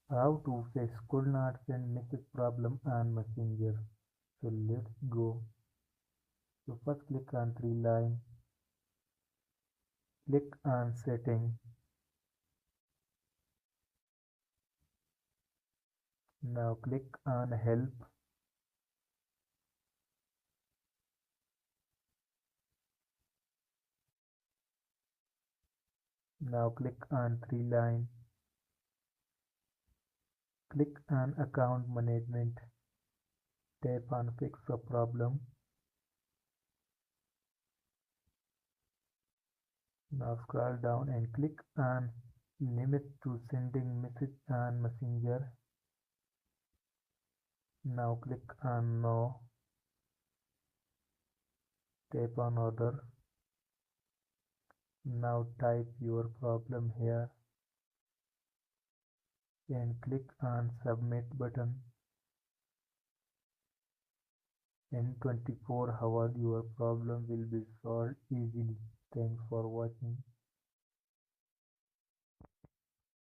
How to fix could not send message problem on Messenger. So let's go. So first click on three line, click on setting. Now click on help. Now click on three line, click on account management. Tap on fix the problem. Now scroll down and click on limit to sending message on Messenger. Now click on no. Tap on other. Now type your problem here and click on submit button. In 24 hours your problem will be solved easily. Thanks for watching.